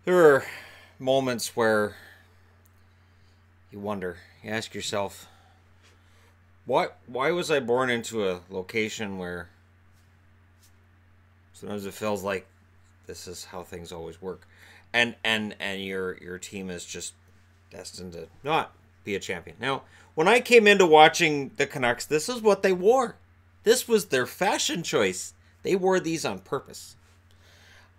There are moments where you wonder, you ask yourself, why was I born into a location where sometimes it feels like this is how things always work, and your team is just destined to not be a champion. Now, when I came into watching the Canucks, this is what they wore. This was their fashion choice. They wore these on purpose.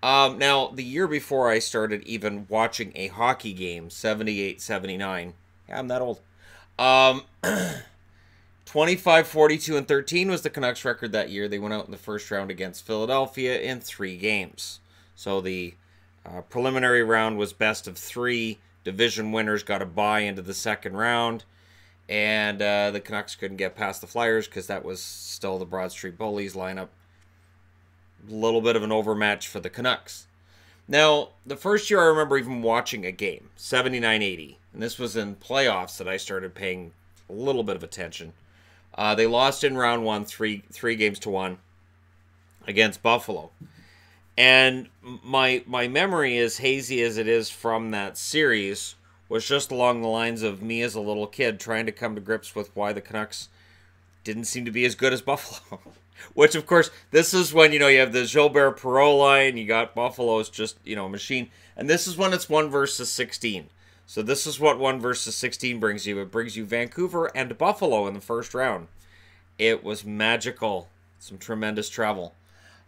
Now, the year before I started even watching a hockey game, 78, 79. Yeah, I'm that old. 25, 42, and 13 was the Canucks record that year. They went out in the first round against Philadelphia in 3 games. So the preliminary round was best of 3. Division winners got a bye into the second round. And the Canucks couldn't get past the Flyers because that was still the Broad Street Bullies lineup. A little bit of an overmatch for the Canucks. Now, the first year I remember even watching a game, 79-80. And this was in playoffs that I started paying a little bit of attention. They lost in round 1, 3 games to 1 against Buffalo. And my memory, as hazy as it is from that series, was just along the lines of me as a little kid trying to come to grips with why the Canucks didn't seem to be as good as Buffalo. Which, of course, this is when, you have the Gilbert Perreault line, you got Buffalo's just, a machine. And this is when it's 1 versus 16. So this is what 1 versus 16 brings you. It brings you Vancouver and Buffalo in the first round. It was magical. Some tremendous travel.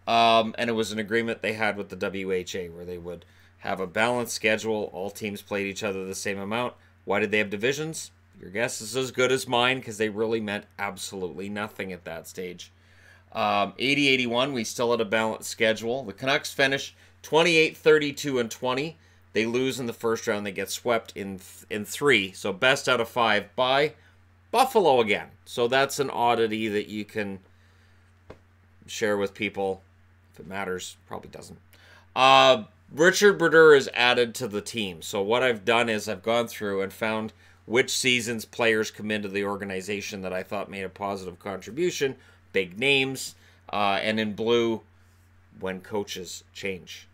And it was an agreement they had with the WHA where they would have a balanced schedule. All teams played each other the same amount. Why did they have divisions? Your guess is as good as mine because they really meant absolutely nothing at that stage. 80-81, we still had a balanced schedule. The Canucks finish 28, 32, and 20. They lose in the first round. They get swept in 3. So best out of 5 by Buffalo again. So that's an oddity that you can share with people. If it matters, probably doesn't. Richard Brodeur is added to the team. So what I've done is I've gone through and found which seasons players come into the organization that I thought made a positive contribution. Big names. And in blue, when coaches change.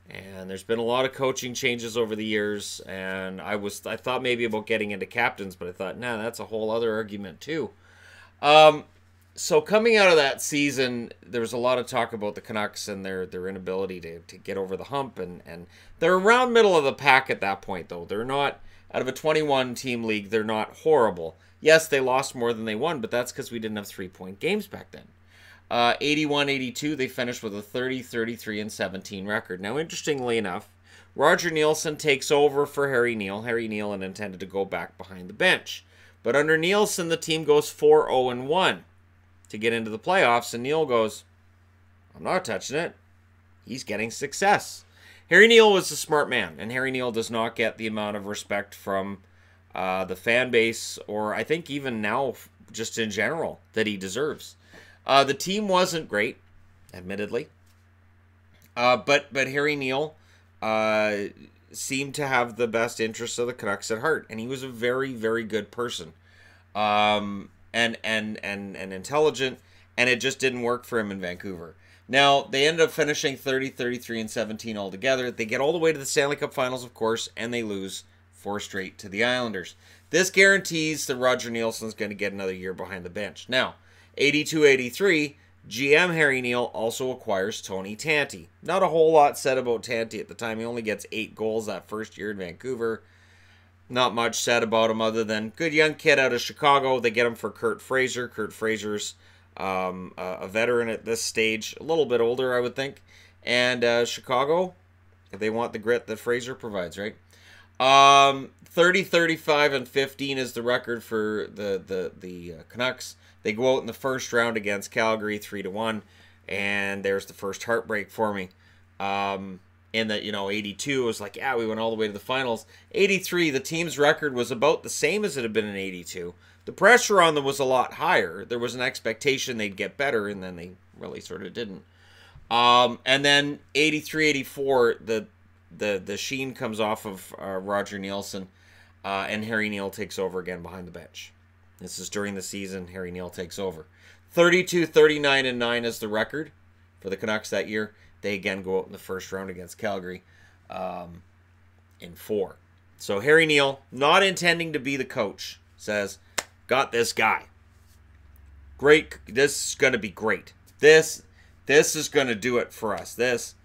And there's been a lot of coaching changes over the years. And I thought maybe about getting into captains, but I thought, nah, that's a whole other argument too. So coming out of that season, there was a lot of talk about the Canucks and their inability to get over the hump. And they're around middle of the pack at that point, though. They're not, out of a 21-team league, they're not horrible. Yes, they lost more than they won, but that's because we didn't have 3-point games back then. 81-82, they finished with a 30, 33, and 17 record. Now, interestingly enough, Roger Neilson takes over for Harry Neale. Harry Neale had intended to go back behind the bench. But under Neilson, the team goes 4-0-1 to get into the playoffs, and Neale goes, I'm not touching it. He's getting success. Harry Neale was a smart man, and Harry Neale does not get the amount of respect from the fan base, or I think even now, just in general, that he deserves. The team wasn't great, admittedly, but Harry Neale seemed to have the best interests of the Canucks at heart, and he was a very, very good person, and intelligent, and it just didn't work for him in Vancouver. Now, they ended up finishing 30, 33, and 17 altogether. They get all the way to the Stanley Cup Finals, of course, and they lose 4 straight to the Islanders. This guarantees that Roger Neilson's going to get another year behind the bench. Now, 82-83, GM Harry Neale also acquires Tony Tanti. Not a whole lot said about Tanti at the time. He only gets 8 goals that first year in Vancouver. Not much said about him other than good young kid out of Chicago. They get him for Kurt Fraser. Kurt Fraser's a veteran at this stage. A little bit older, I would think. And Chicago, they want the grit that Fraser provides, right? 30, 35, and 15 is the record for the Canucks. They go out in the first round against Calgary 3-1, and there's the first heartbreak for me. In that, 82 was like, yeah, we went all the way to the finals. 83, the team's record was about the same as it had been in 82. The pressure on them was a lot higher. There was an expectation they'd get better, and then they really sort of didn't. And then 83, 84, the sheen comes off of Roger Neilson, and Harry Neale takes over again behind the bench. This is during the season. Harry Neale takes over. 32, 39, and 9 is the record for the Canucks that year. They again go out in the first round against Calgary. in 4. So Harry Neale, not intending to be the coach, says, got this guy. Great. This is going to be great. This is going to do it for us. This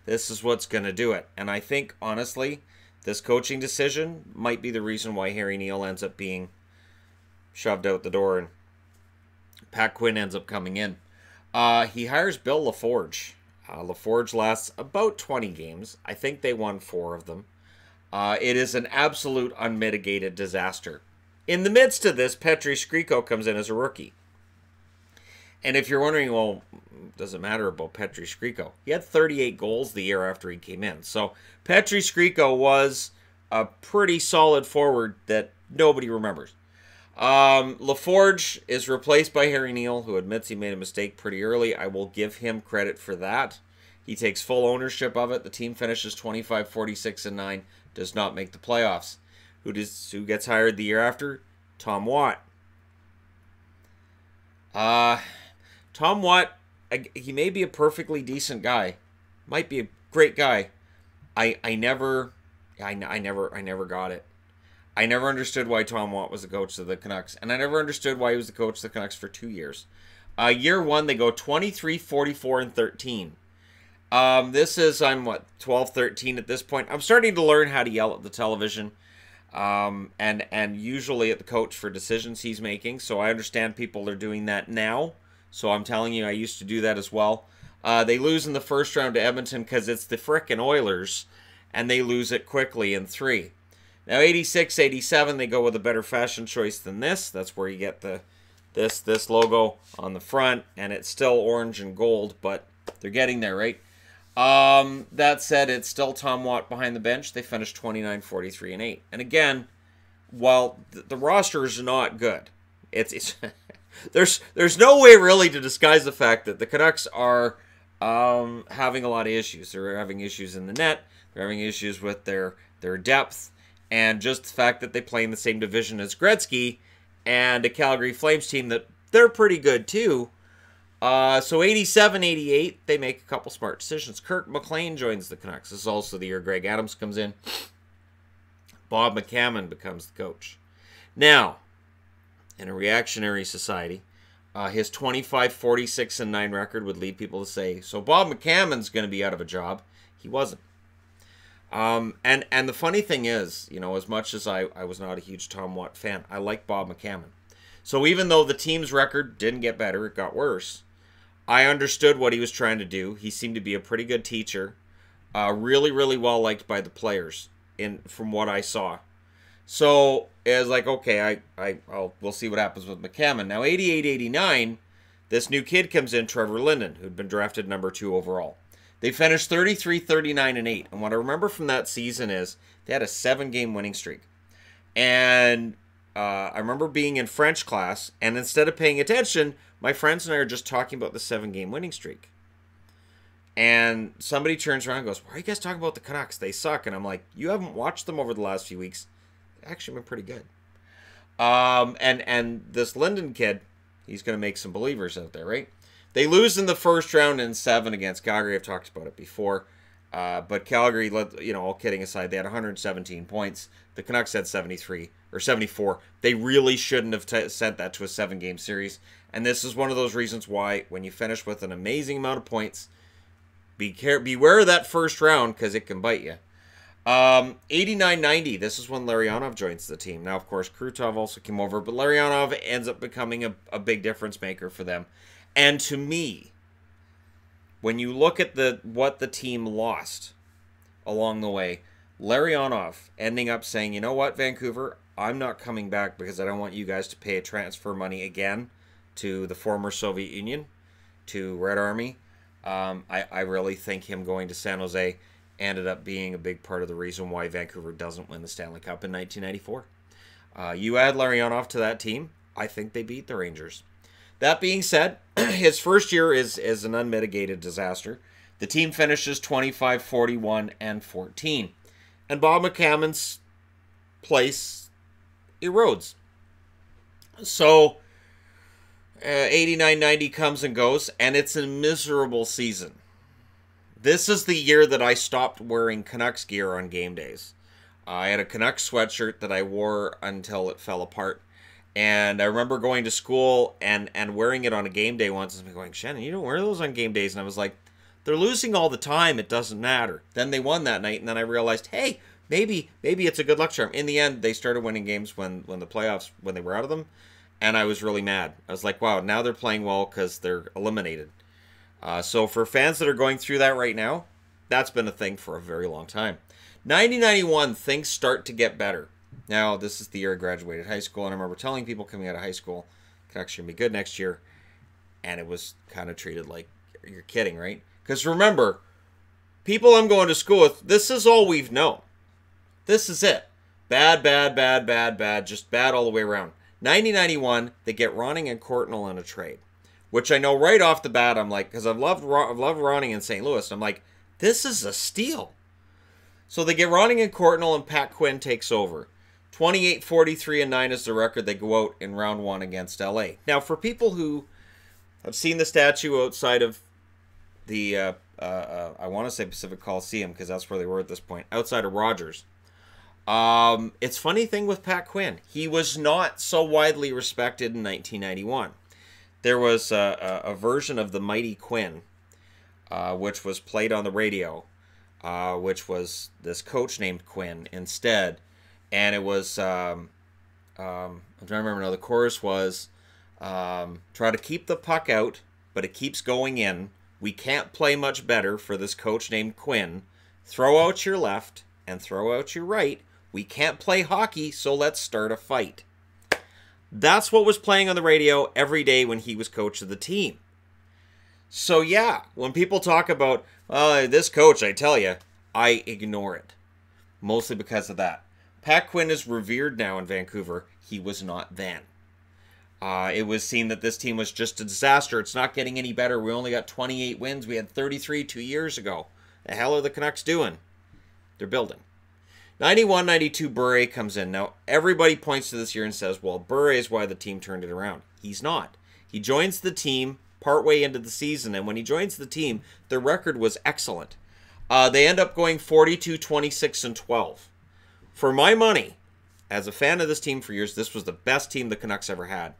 is what's going to do it. And I think, honestly, this coaching decision might be the reason why Harry Neale ends up being shoved out the door and Pat Quinn ends up coming in. He hires Bill LaForge. LaForge lasts about 20 games. I think they won 4 of them. It is an absolute unmitigated disaster. In the midst of this, Petri Skriko comes in as a rookie. And if you're wondering, well, does it matter about Petri Skriko? He had 38 goals the year after he came in. So Petri Skriko was a pretty solid forward that nobody remembers. LaForge is replaced by Harry Neale, who admits he made a mistake pretty early. I will give him credit for that. He takes full ownership of it. The team finishes 25-46-9, does not make the playoffs. Who gets hired the year after? Tom Watt. Tom Watt, he may be a perfectly decent guy. Might be a great guy. I never got it. I never understood why Tom Watt was the coach of the Canucks. And I never understood why he was the coach of the Canucks for 2 years. Year 1, they go 23-44-13. This is, I'm 12, 13 at this point. I'm starting to learn how to yell at the television. And usually at the coach for decisions he's making. So I understand people are doing that now. So I'm telling you, I used to do that as well. They lose in the first round to Edmonton because it's the frickin' Oilers. And they lose it quickly in 3. Now, 86, 87, they go with a better fashion choice than this. That's where you get this logo on the front, and it's still orange and gold, but they're getting there, right? That said, it's still Tom Watt behind the bench. They finished 29-43-8. And again, while the roster is not good, it's there's no way really to disguise the fact that the Canucks are having a lot of issues. They're having issues in the net. They're having issues with their depth. And just the fact that they play in the same division as Gretzky and a Calgary Flames team that they're pretty good too. So 87-88, they make a couple smart decisions. Kirk McLean joins the Canucks. This is also the year Greg Adams comes in. Bob McCammon becomes the coach. Now, in a reactionary society, his 25-46-9 record would lead people to say, so Bob McCammon's going to be out of a job. He wasn't. And the funny thing is, you know, as much as I was not a huge Tom Watt fan, I like Bob McCammon. So even though the team's record didn't get better, it got worse, I understood what he was trying to do. He seemed to be a pretty good teacher, really, really well liked by the players from what I saw. So it was like, okay, we'll see what happens with McCammon. Now, 88-89, this new kid comes in, Trevor Linden, who'd been drafted number 2 overall. They finished 33-39-8. And what I remember from that season is they had a 7-game winning streak. And I remember being in French class, and instead of paying attention, my friends and I are just talking about the 7-game winning streak. And somebody turns around and goes, why are you guys talking about the Canucks? They suck. And I'm like, you haven't watched them over the last few weeks. They've actually been pretty good. And this Linden kid, he's going to make some believers out there, right? They lose in the first round in 7 against Calgary. I've talked about it before. But Calgary, all kidding aside, they had 117 points. The Canucks had 73 or 74. They really shouldn't have sent that to a 7-game series. And this is one of those reasons why, when you finish with an amazing amount of points, beware of that first round because it can bite you. 89-90, this is when Larionov joins the team. Now, of course, Krutov also came over, but Larionov ends up becoming a big difference maker for them. And to me, when you look at what the team lost along the way, Larionov ending up saying, you know what, Vancouver, I'm not coming back because I don't want you guys to pay transfer money again to the former Soviet Union, to Red Army. I really think him going to San Jose ended up being a big part of the reason why Vancouver doesn't win the Stanley Cup in 1994. You add Larionov to that team, I think they beat the Rangers. That being said, his first year is an unmitigated disaster. The team finishes 25-41-14. And Bob McCammon's place erodes. So, 89-90 comes and goes, and it's a miserable season. This is the year that I stopped wearing Canucks gear on game days. I had a Canucks sweatshirt that I wore until it fell apart. And I remember going to school and wearing it on a game day once and going, Shannon, you don't wear those on game days. And I was like, they're losing all the time. It doesn't matter. Then they won that night. And then I realized, hey, maybe it's a good luck charm. In the end, they started winning games when the playoffs, when they were out of them. And I was really mad. I was like, wow, now they're playing well because they're eliminated. So for fans that are going through that right now, that's been a thing for a very long time. 1991, things start to get better. Now, this is the year I graduated high school, and I remember telling people coming out of high school, Canucks are going to be good next year, and it was kind of treated like, you're kidding, right? Because remember, people I'm going to school with, this is all we've known. This is it. Bad, bad, bad, bad, bad, just bad all the way around. 1991, they get Ronning and Courtnall in a trade, which I know right off the bat, I'm like, because I've loved Ronning in St. Louis, I'm like, this is a steal. So they get Ronning and Courtnall, and Pat Quinn takes over. 28-43-9 is the record. They go out in round one against LA. Now, for people who have seen the statue outside of the, I want to say Pacific Coliseum, because that's where they were at this point, outside of Rogers. It's funny thing with Pat Quinn. He was not so widely respected in 1991. There was a version of the Mighty Quinn, which was played on the radio, which was this coach named Quinn instead. And it was, I'm trying to remember now, the chorus was, try to keep the puck out, but it keeps going in. We can't play much better for this coach named Quinn. Throw out your left and throw out your right. We can't play hockey, so let's start a fight. That's what was playing on the radio every day when he was coach of the team. So yeah, when people talk about, this coach, I tell you, I ignore it. Mostly because of that. Pat Quinn is revered now in Vancouver. He was not then. It was seen that this team was just a disaster. It's not getting any better. We only got 28 wins. We had 33 2 years ago. The hell are the Canucks doing? They're building. 91-92, Bure comes in. Now, everybody points to this year and says, well, Bure is why the team turned it around. He's not. He joins the team partway into the season, and when he joins the team, their record was excellent. They end up going 42-26-12. For my money, as a fan of this team for years, this was the best team the Canucks ever had.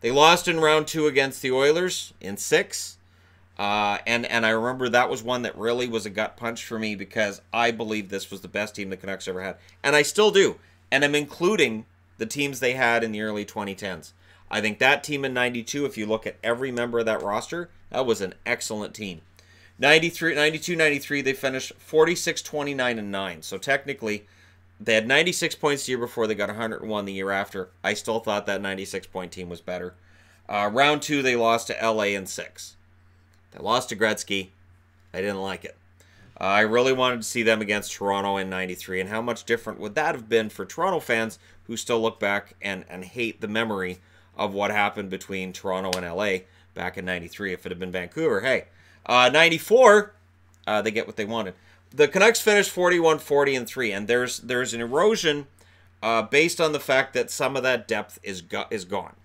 They lost in round 2 against the Oilers in 6. And I remember that was one that really was a gut punch for me because I believe this was the best team the Canucks ever had. And I still do. And I'm including the teams they had in the early 2010s. I think that team in 92, if you look at every member of that roster, that was an excellent team. 92-93, they finished 46-29-9. So technically, they had 96 points the year before. They got 101 the year after. I still thought that 96-point team was better. Round 2, they lost to LA in 6. They lost to Gretzky. I didn't like it. I really wanted to see them against Toronto in 93. And how much different would that have been for Toronto fans who still look back and hate the memory of what happened between Toronto and LA back in 93. If it had been Vancouver, hey. 94, they get what they wanted. The Canucks finished 41-40-3, and there's an erosion based on the fact that some of that depth is gone.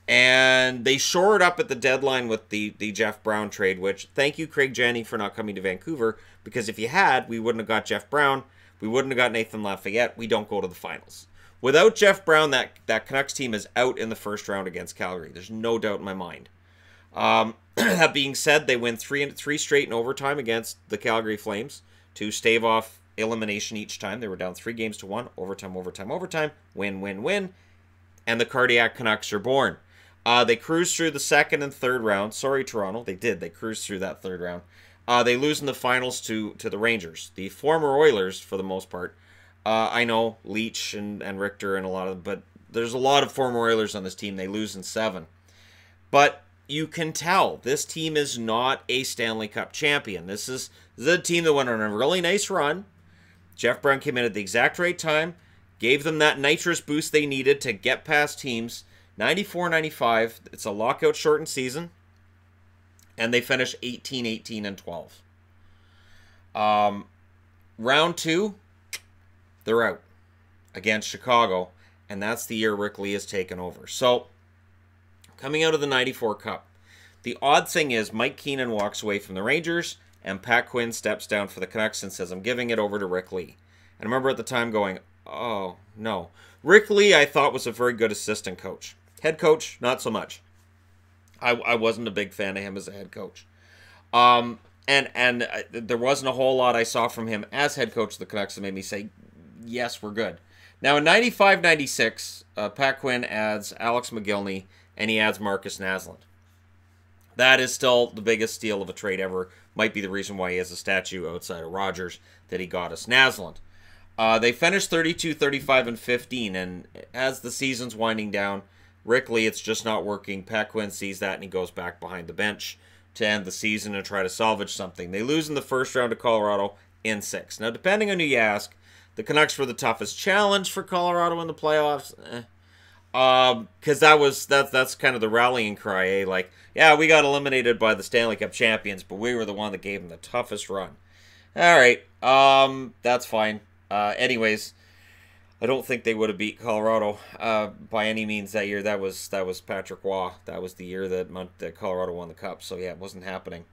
And they shore it up at the deadline with the Jeff Brown trade, which, thank you, Craig Janney, for not coming to Vancouver, because if you had, we wouldn't have got Jeff Brown, we wouldn't have got Nathan Lafayette, we don't go to the finals. Without Jeff Brown, that Canucks team is out in the first round against Calgary. There's no doubt in my mind. That being said, they win 3 straight in overtime against the Calgary Flames to stave off elimination each time. They were down 3-1, overtime, win, and the Cardiac Canucks are born. They cruised through the second and third round. Sorry, Toronto. They did. They cruised through that third round. They lose in the finals to the Rangers, the former Oilers for the most part. I know Leach and Richter and a lot of them, but there's a lot of former Oilers on this team. They lose in 7. But you can tell this team is not a Stanley Cup champion. This is a team that went on a really nice run. Jeff Brown came in at the exact right time, gave them that nitrous boost they needed to get past teams. 94-95, it's a lockout shortened season, and they finish 18-18-12. Round 2, they're out against Chicago, and that's the year Rick Lee has taken over. So, coming out of the 94 Cup, the odd thing is Mike Keenan walks away from the Rangers, and Pat Quinn steps down for the Canucks and says, I'm giving it over to Rick Lee. And I remember at the time going, Oh, no. Rick Lee, I thought, was a very good assistant coach. Head coach, not so much. I wasn't a big fan of him as a head coach. And there wasn't a whole lot I saw from him as head coach of the Canucks that made me say, yes, we're good. Now, in 95-96, Pat Quinn adds Alex McGillney, and he adds Marcus Naslund. That is still the biggest steal of a trade ever. Might be the reason why he has a statue outside of Rogers that he got us Naslund. They finished 32, 35, and 15, and as the season's winding down, Rick Lee, it's just not working. Pat Quinn sees that, and he goes back behind the bench to end the season and try to salvage something. They lose in the first round to Colorado in 6. Now, depending on who you ask, the Canucks were the toughest challenge for Colorado in the playoffs. Because that's kind of the rallying cry, eh? Like, yeah, we got eliminated by the Stanley Cup champions, but we were the one that gave them the toughest run. All right, that's fine. Anyways, I don't think they would have beat Colorado by any means that year. That was Patrick Waugh. That was the year that Colorado won the Cup. So, yeah, it wasn't happening.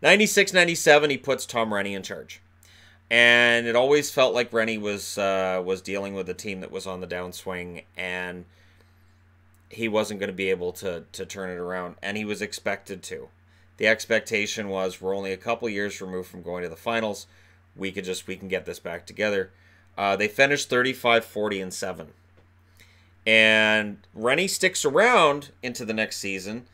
96-97, he puts Tom Renney in charge. And it always felt like Renney was dealing with a team that was on the downswing, and he wasn't going to be able to turn it around. And he was expected to. The expectation was, we're only a couple years removed from going to the finals. We can get this back together. They finished 35, 40, and 7. And Renney sticks around into the next season.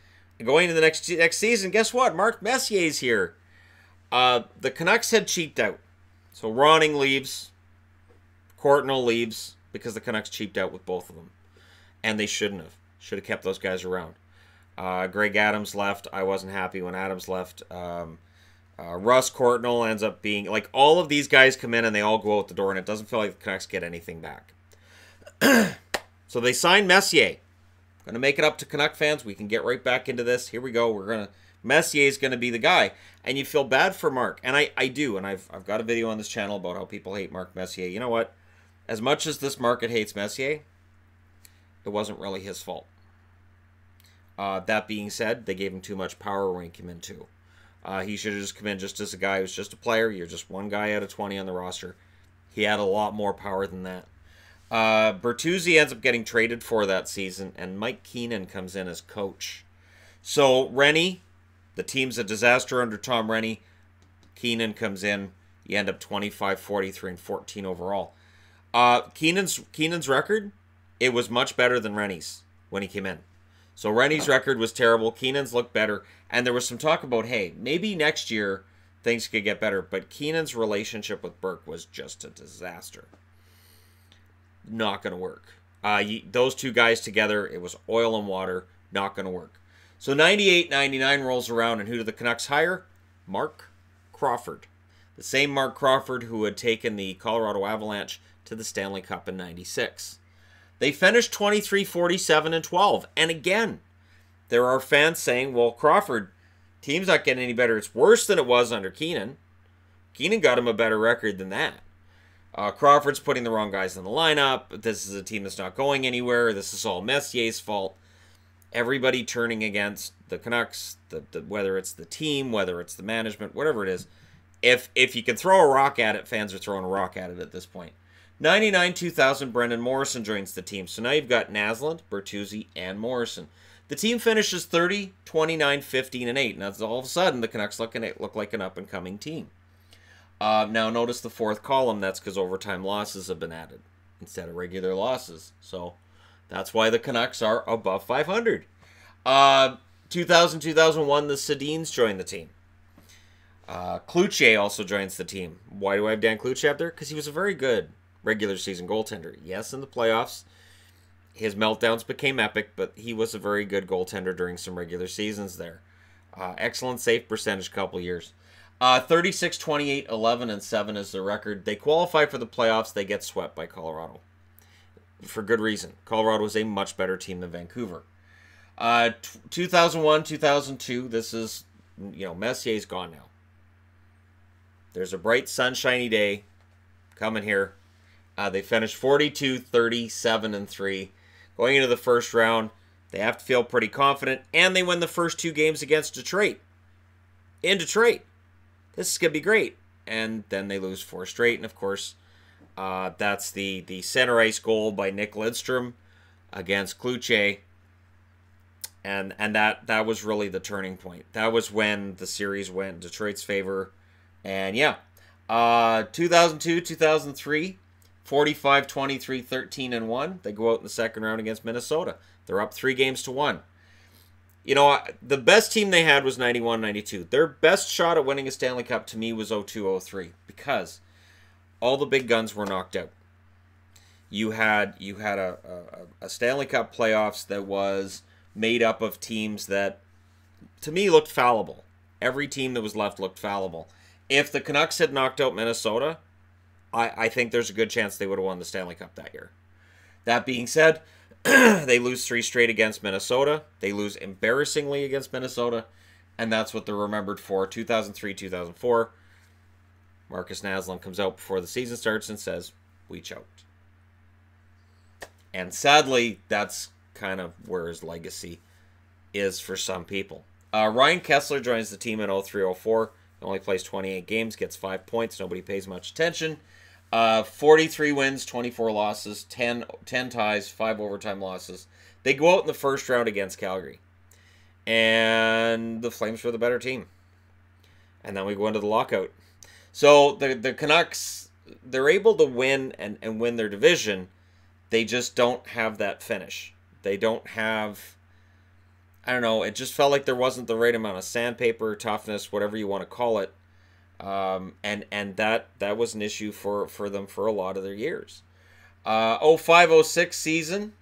Going into the next season, guess what? Mark Messier's here. The Canucks had cheaped out. So Ronning leaves. Courtnall leaves because the Canucks cheaped out with both of them. And they shouldn't have. Should have kept those guys around. Greg Adams left. I wasn't happy when Adams left. Russ Courtnall ends up being, like, all of these guys come in and they all go out the door, and it doesn't feel like the Canucks get anything back. So they signed Messier. Going to make it up to Canuck fans. We can get right back into this. Here we go. Messier's going to be the guy. And you feel bad for Mark. And I do. And I've got a video on this channel about how people hate Mark Messier. You know what? As much as this market hates Messier, it wasn't really his fault. That being said, they gave him too much power when he came in too. He should have just come in just as a guy who's just a player. You're just one guy out of 20 on the roster. He had a lot more power than that. Bertuzzi ends up getting traded for that season, and Mike Keenan comes in as coach. So Renney, the team's a disaster under Tom Renney. Keenan comes in. You end up 25, 43, and 14 overall. Keenan's record, it was much better than Renney's when he came in. So Renney's record was terrible. Keenan's looked better. And there was some talk about, hey, maybe next year things could get better. But Keenan's relationship with Burke was just a disaster. Not going to work. Those two guys together, it was oil and water. Not going to work. So 98-99 rolls around, and who do the Canucks hire? Mark Crawford. The same Mark Crawford who had taken the Colorado Avalanche to the Stanley Cup in 96. They finished 23, 47, and 12. And again, there are fans saying, well, Crawford, team's not getting any better. It's worse than it was under Keenan. Keenan got him a better record than that. Crawford's putting the wrong guys in the lineup. This is a team that's not going anywhere. This is all Messier's fault. Everybody turning against the Canucks, whether it's the team, whether it's the management, whatever it is. If you can throw a rock at it, fans are throwing a rock at it at this point. 99-2000, Brendan Morrison joins the team. So now you've got Naslund, Bertuzzi, and Morrison. The team finishes 30, 29, 15, and 8. And that's all of a sudden the Canucks look like an up-and-coming team. Now notice the fourth column. That's because overtime losses have been added instead of regular losses. So that's why the Canucks are above 500. 2000-2001, the Sedins joined the team. Cloutier also joins the team. Why do I have Dan Cloutier up there? Because he was a very good regular season goaltender. Yes, in the playoffs, his meltdowns became epic, but he was a very good goaltender during some regular seasons there. Excellent save percentage couple years. 36, 28, 11, and 7 is the record. They qualify for the playoffs. They get swept by Colorado. For good reason. Colorado was a much better team than Vancouver. 2001, 2002, this is, Messier's gone now. There's a bright, sunshiny day coming here. They finished 42, 37, and 3. Going into the first round, they have to feel pretty confident, and they win the first 2 games against Detroit. In Detroit. This is going to be great. And then they lose 4 straight, and of course, That's the center ice goal by Nick Lidstrom against Kluche. And that was really the turning point. That was when the series went in Detroit's favor. And yeah, 2002, 2003, 45, 23, 13, and 1. They go out in the second round against Minnesota. They're up 3-1. You know, the best team they had was 91-92. Their best shot at winning a Stanley Cup to me was 02-03 because all the big guns were knocked out. You had a Stanley Cup playoffs that was made up of teams that, to me, looked fallible. Every team that was left looked fallible. If the Canucks had knocked out Minnesota, I think there's a good chance they would have won the Stanley Cup that year. That being said, they lose 3 straight against Minnesota. They lose embarrassingly against Minnesota, and that's what they're remembered for. 2003, 2004, Marcus Naslund comes out before the season starts and says, "We choked." And sadly, that's kind of where his legacy is for some people. Ryan Kessler joins the team in 03-04. He only plays 28 games, gets 5 points. Nobody pays much attention. 43 wins, 24 losses, 10 ties, 5 overtime losses. They go out in the first round against Calgary. And the Flames were the better team. And then we go into the lockout. So the Canucks, they're able to win and win their division. They just don't have that finish. They don't have, I don't know, it just felt like there wasn't the right amount of sandpaper, toughness, whatever you want to call it. And that was an issue for them for a lot of their years. 05-06 season,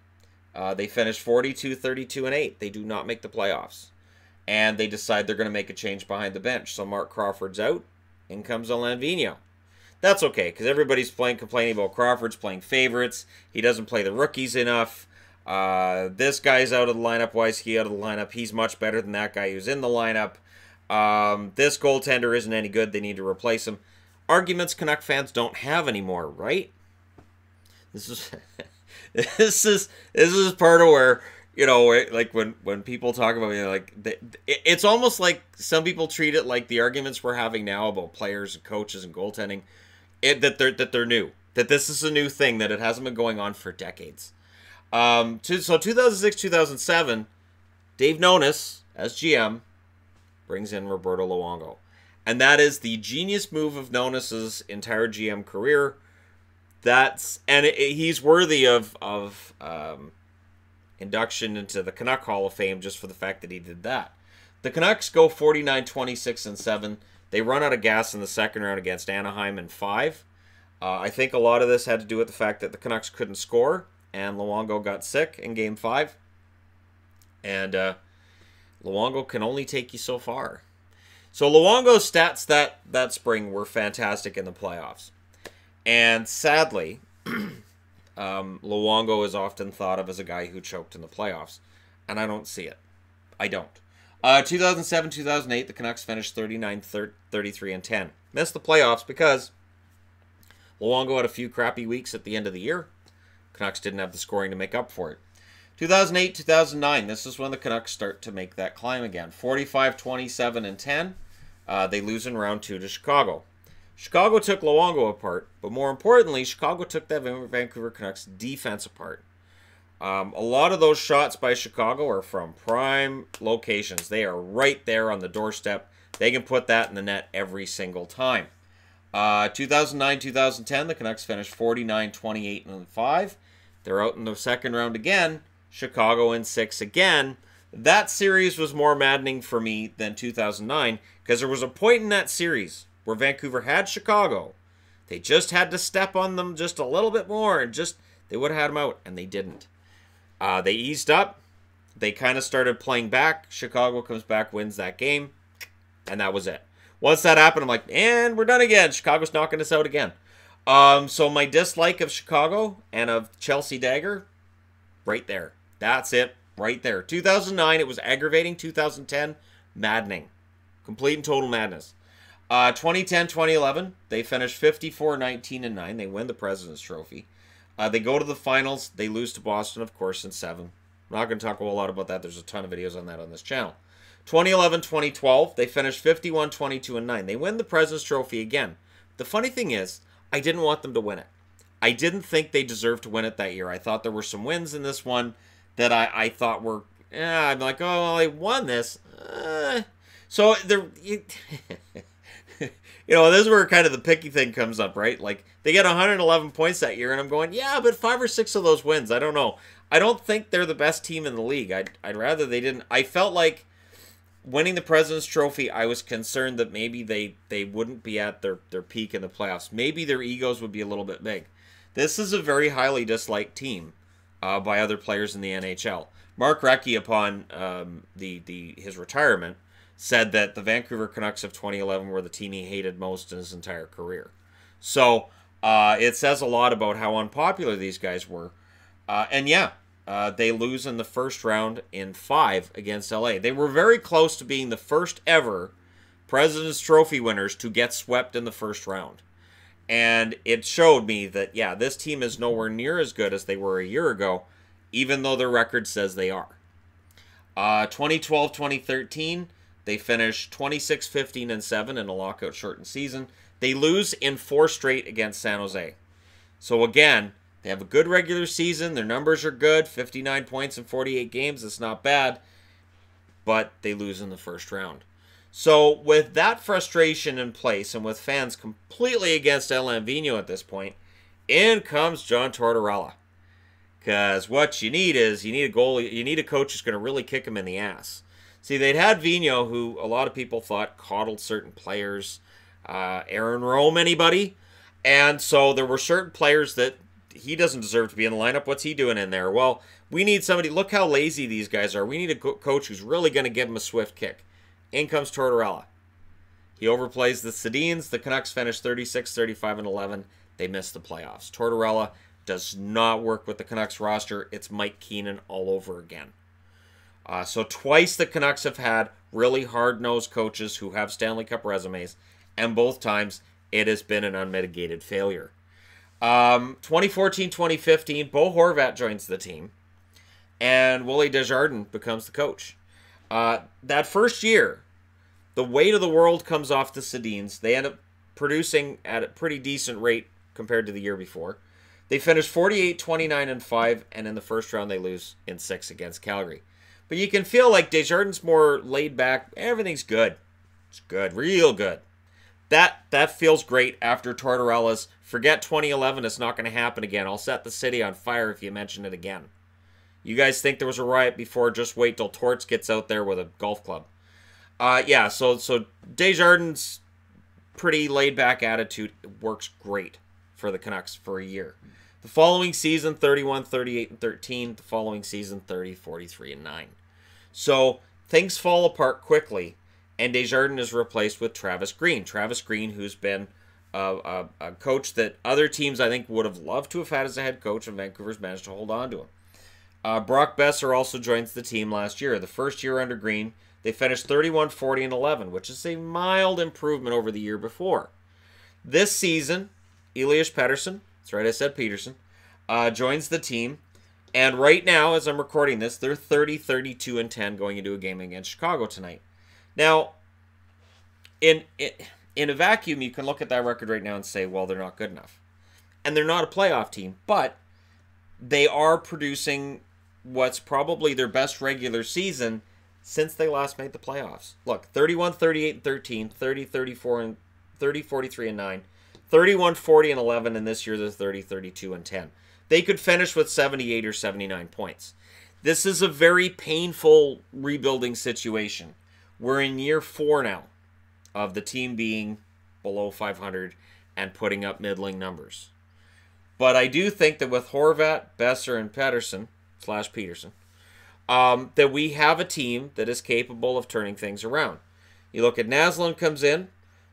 they finished 42-32-8. They do not make the playoffs. And they decide they're going to make a change behind the bench. So Mark Crawford's out. In comes Alain Vigneault. That's okay, because everybody's complaining about Crawford's playing favorites. He doesn't play the rookies enough. This guy's out of the lineup. Why is he out of the lineup? He's much better than that guy who's in the lineup. This goaltender isn't any good. They need to replace him. Arguments Canuck fans don't have anymore, right? This is this is part of where, you know, like when people talk about, you know, like it's almost like some people treat it like the arguments we're having now about players and coaches and goaltending, that they're new, that this is a new thing, that it hasn't been going on for decades. So 2006-2007, Dave Nonis as GM brings in Roberto Luongo, and that is the genius move of Nonis's entire GM career. He's worthy of induction into the Canuck Hall of Fame just for the fact that he did that. The Canucks go 49-26-7. They run out of gas in the second round against Anaheim in 5. I think a lot of this had to do with the fact that the Canucks couldn't score, and Luongo got sick in Game 5. And Luongo can only take you so far. So Luongo's stats that spring were fantastic in the playoffs. And sadly, Luongo is often thought of as a guy who choked in the playoffs. And I don't see it. I don't. 2007-2008, the Canucks finished 39-33-10. Missed the playoffs because Luongo had a few crappy weeks at the end of the year. Canucks didn't have the scoring to make up for it. 2008-2009, this is when the Canucks start to make that climb again. 45-27-10. They lose in round 2 to Chicago. Chicago took Luongo apart, but more importantly, Chicago took that Vancouver Canucks defense apart. A lot of those shots by Chicago are from prime locations. They are right there on the doorstep. They can put that in the net every single time. 2009-2010, the Canucks finished 49-28-5. They're out in the second round again. Chicago in 6 again. That series was more maddening for me than 2009 because there was a point in that series where Vancouver had Chicago. They just had to step on them just a little bit more, and they would have had them out, and they didn't. They eased up. They kind of started playing back. Chicago comes back, wins that game, and that was it. Once that happened, I'm like, and we're done again. Chicago's knocking us out again. So my dislike of Chicago and of Chelsea Dagger, right there. That's it, right there. 2009, it was aggravating. 2010, maddening. Complete and total madness. 2010-2011, they finished 54-19-9. They win the President's Trophy. They go to the finals. They lose to Boston, of course, in 7. I'm not going to talk a whole lot about that. There's a ton of videos on that on this channel. 2011-2012, they finished 51-22-9. They win the President's Trophy again. The funny thing is, I didn't want them to win it. I didn't think they deserved to win it that year. I thought there were some wins in this one that I thought were, I'm like, oh, well, they won this. So there, this is where kind of the picky thing comes up, right? Like, they get 111 points that year, and I'm going, yeah, but 5 or 6 of those wins, I don't know. I don't think they're the best team in the league. I'd rather they didn't. I felt like winning the President's Trophy, I was concerned that maybe they wouldn't be at their peak in the playoffs. Maybe their egos would be a little bit big. This is a very highly disliked team by other players in the NHL. Mark Recchi, upon his retirement, said that the Vancouver Canucks of 2011 were the team he hated most in his entire career. So it says a lot about how unpopular these guys were. They lose in the first round in 5 against LA. They were very close to being the first ever President's Trophy winners to get swept in the first round. And it showed me that, yeah, this team is nowhere near as good as they were a year ago, even though their record says they are. 2012-2013, they finished 26-15-7 in a lockout-shortened season. They lose in 4 straight against San Jose. So again, they have a good regular season. Their numbers are good. 59 points in 48 games. It's not bad. But they lose in the first round. So with that frustration in place and with fans completely against Alain Vigneault at this point, in comes John Tortorella. Because what you need is, you need a goalie, you need a coach who's going to really kick him in the ass. See, they'd had Vigneault, who a lot of people thought coddled certain players. Aaron Rome, anybody? And so there were certain players that he doesn't deserve to be in the lineup. What's he doing in there? Well, we need somebody. Look how lazy these guys are. We need a coach who's really going to give them a swift kick. In comes Tortorella. He overplays the Sedins. The Canucks finish 36-35-11. They miss the playoffs. Tortorella does not work with the Canucks roster. It's Mike Keenan all over again. So twice the Canucks have had really hard-nosed coaches who have Stanley Cup resumes, and both times it has been an unmitigated failure. 2014-2015, Bo Horvat joins the team, and Willie Desjardins becomes the coach. That first year, the weight of the world comes off the Sedins. They end up producing at a pretty decent rate compared to the year before. They finish 48-29-5, and in the first round they lose in 6 against Calgary. But you can feel like Desjardins more laid back. Everything's good. It's good, real good. That feels great after Tortorella's forget 2011, it's not going to happen again. I'll set the city on fire if you mention it again. You guys think there was a riot before, just wait till Torts gets out there with a golf club. So Desjardins' pretty laid-back attitude works great for the Canucks for a year. The following season, 31-38-13. The following season, 30-43-9. So things fall apart quickly, and Desjardins is replaced with Travis Green. Travis Green, who's been a coach that other teams, I think, would have loved to have had as a head coach, and Vancouver's managed to hold on to him. Brock Besser also joins the team last year. The first year under Green, they finished 31-40-11, which is a mild improvement over the year before. This season, Elias Pettersson, that's right, I said Peterson, joins the team. And right now, as I'm recording this, they're 30-32-10 going into a game against Chicago tonight. Now, in a vacuum, you can look at that record right now and say, well, they're not good enough. And they're not a playoff team, but they are producing what's probably their best regular season since they last made the playoffs. Look, 31-38-13, 30-34, 30-43-9, 31-40-11, and this year they're 30-32-10. They could finish with 78 or 79 points. This is a very painful rebuilding situation. We're in year 4 now of the team being below 500 and putting up middling numbers. But I do think that with Horvat, Besser, and Pettersson, /Peterson, that we have a team that is capable of turning things around. You look at Naslund comes in.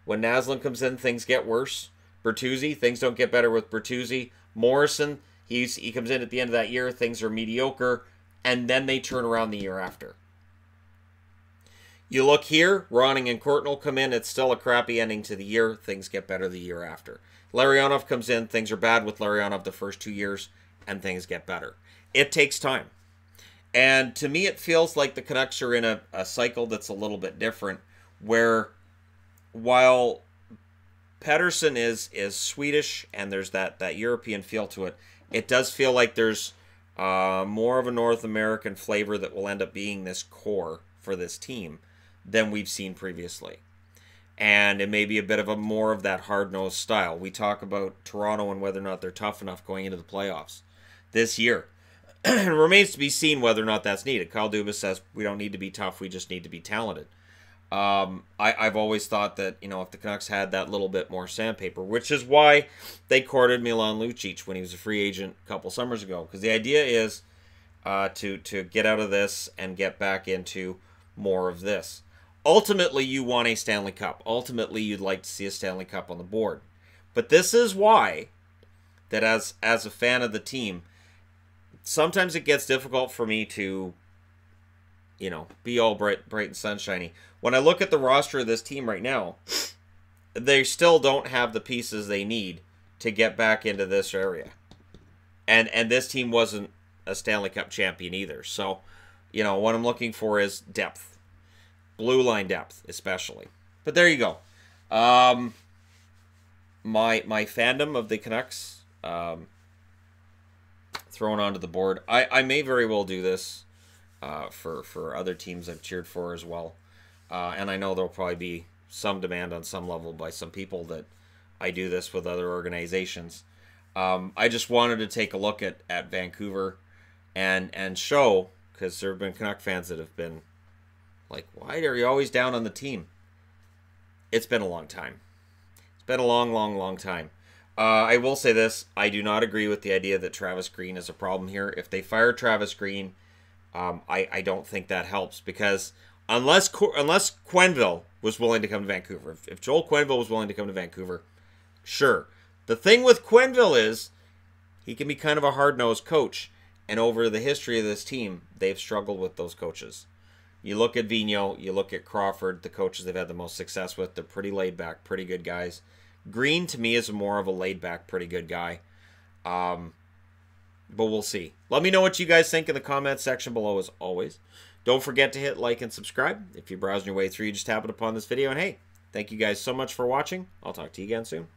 When Naslund comes in, things get worse. Bertuzzi, things don't get better with Bertuzzi. Morrison, he comes in at the end of that year. Things are mediocre. And then they turn around the year after. You look here, Ronning and Courtnall come in. It's still a crappy ending to the year. Things get better the year after. Larionov comes in. Things are bad with Larionov the first 2 years, and things get better. It takes time. And to me, it feels like the Canucks are in a cycle that's a little bit different, where while Pedersen is Swedish, and there's that European feel to it. It does feel like there's more of a North American flavor that will end up being this core for this team than we've seen previously. And it may be a bit of a more of that hard-nosed style. We talk about Toronto and whether or not they're tough enough going into the playoffs this year. It remains to be seen whether or not that's needed. Kyle Dubas says we don't need to be tough, we just need to be talented. I've always thought that, if the Canucks had that little bit more sandpaper, which is why they courted Milan Lucic when he was a free agent a couple summers ago. Because the idea is to get out of this and get back into more of this. Ultimately, you want a Stanley Cup. Ultimately, you'd like to see a Stanley Cup on the board. But this is why that as a fan of the team, sometimes it gets difficult for me to, be all bright and sunshiny. When I look at the roster of this team right now, they still don't have the pieces they need to get back into this area. And this team wasn't a Stanley Cup champion either. So, what I'm looking for is depth. Blue line depth, especially. But there you go. My fandom of the Canucks thrown onto the board. I may very well do this for other teams I've cheered for as well. And I know there'll probably be some demand on some level by some people that I do this with other organizations. I just wanted to take a look at Vancouver and show, because there have been Canuck fans that have been like, why are you always down on the team? It's been a long time. It's been a long, long, long time. I will say this. I do not agree with the idea that Travis Green is a problem here. If they fire Travis Green, I don't think that helps. Because unless Quenneville was willing to come to Vancouver, if Joel Quenneville was willing to come to Vancouver, sure. The thing with Quenneville is he can be kind of a hard-nosed coach. And over the history of this team, they've struggled with those coaches. You look at Vigneault, you look at Crawford, the coaches they've had the most success with. They're pretty laid back, pretty good guys. Green, to me, is more of a laid back, pretty good guy. But we'll see. Let me know what you guys think in the comments section below, as always. Don't forget to hit like and subscribe. If you're browsing your way through, you just happened upon this video. And hey, thank you guys so much for watching. I'll talk to you again soon.